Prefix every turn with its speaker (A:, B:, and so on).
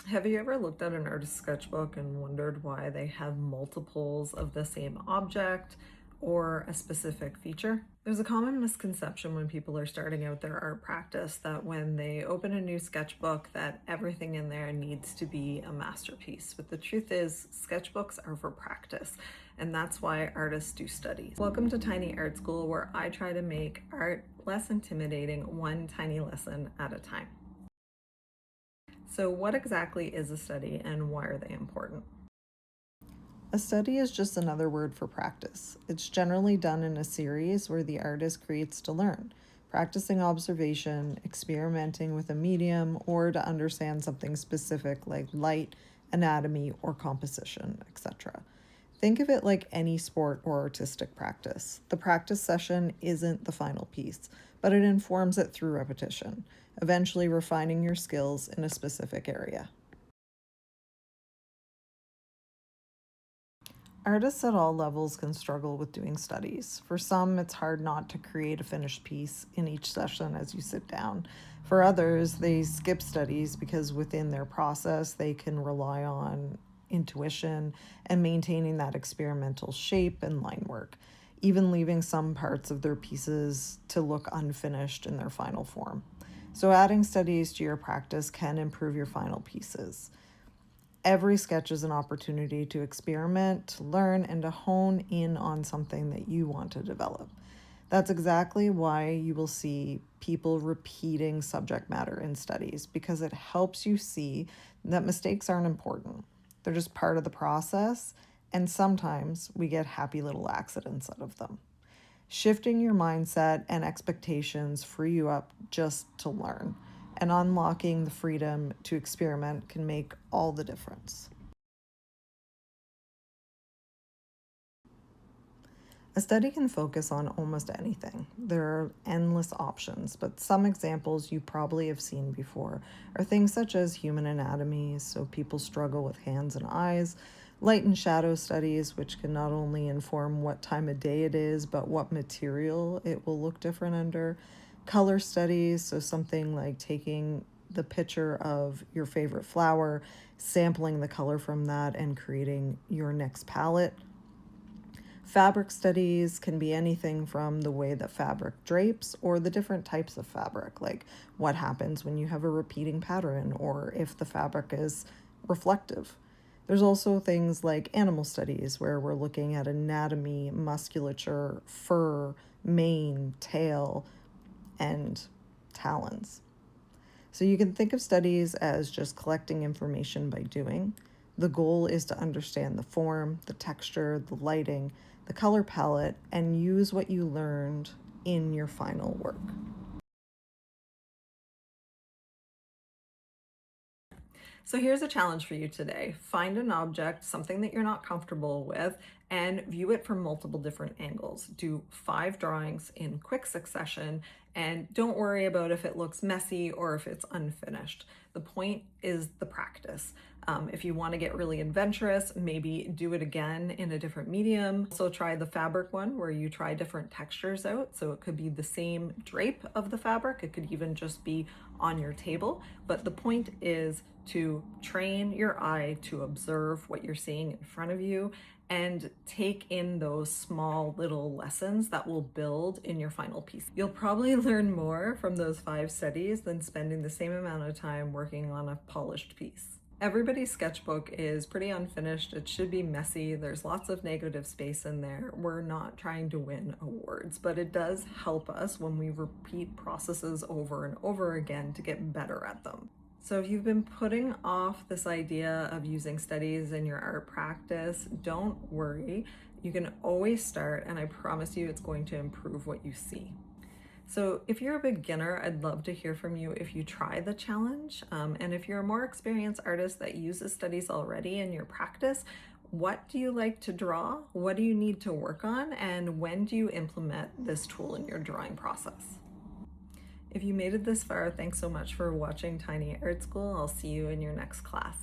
A: Have you ever looked at an artist's sketchbook and wondered why they have multiples of the same object or a specific feature? There's a common misconception when people are starting out their art practice that when they open a new sketchbook that everything in there needs to be a masterpiece. But the truth is, sketchbooks are for practice, and that's why artists do studies. Welcome to Tiny Art School, where I try to make art less intimidating, one tiny lesson at a time. So what exactly is a study and why are they important? A study is just another word for practice. It's generally done in a series where the artist creates to learn, practicing observation, experimenting with a medium, or to understand something specific like light, anatomy, or composition, etc. Think of it like any sport or artistic practice. The practice session isn't the final piece, but it informs it through repetition, eventually refining your skills in a specific area. Artists at all levels can struggle with doing studies. For some, it's hard not to create a finished piece in each session as you sit down. For others, they skip studies because within their process, they can rely on intuition and maintaining that experimental shape and line work, even leaving some parts of their pieces to look unfinished in their final form. So, adding studies to your practice can improve your final pieces. Every sketch is an opportunity to experiment, to learn, and to hone in on something that you want to develop. That's exactly why you will see people repeating subject matter in studies, because it helps you see that mistakes aren't important. They're just part of the process, and sometimes we get happy little accidents out of them. Shifting your mindset and expectations free you up just to learn, and unlocking the freedom to experiment can make all the difference. A study can focus on almost anything. There are endless options, but some examples you probably have seen before are things such as human anatomy, so people struggle with hands and eyes, light and shadow studies, which can not only inform what time of day it is, but what material it will look different under, color studies, so something like taking the picture of your favorite flower, sampling the color from that, and creating your next palette. Fabric studies can be anything from the way that fabric drapes or the different types of fabric, like what happens when you have a repeating pattern or if the fabric is reflective. There's also things like animal studies, where we're looking at anatomy, musculature, fur, mane, tail, and talons. So you can think of studies as just collecting information by doing. The goal is to understand the form, the texture, the lighting, the color palette, and use what you learned in your final work. So here's a challenge for you today. Find an object, something that you're not comfortable with, and view it from multiple different angles. Do 5 drawings in quick succession, and don't worry about if it looks messy or if it's unfinished. The point is the practice. If you want to get really adventurous, maybe do it again in a different medium. So try the fabric one where you try different textures out. So it could be the same drape of the fabric. It could even just be on your table. But the point is to train your eye to observe what you're seeing in front of you and take in those small little lessons that will build in your final piece. You'll probably learn more from those 5 studies than spending the same amount of time working on a polished piece. Everybody's sketchbook is pretty unfinished. It should be messy. There's lots of negative space in there. We're not trying to win awards, but it does help us when we repeat processes over and over again to get better at them. So if you've been putting off this idea of using studies in your art practice, don't worry. You can always start, and I promise you it's going to improve what you see. So if you're a beginner, I'd love to hear from you if you try the challenge. And if you're a more experienced artist that uses studies already in your practice, what do you like to draw? What do you need to work on? And when do you implement this tool in your drawing process? If you made it this far, thanks so much for watching Tiny Art School. I'll see you in your next class.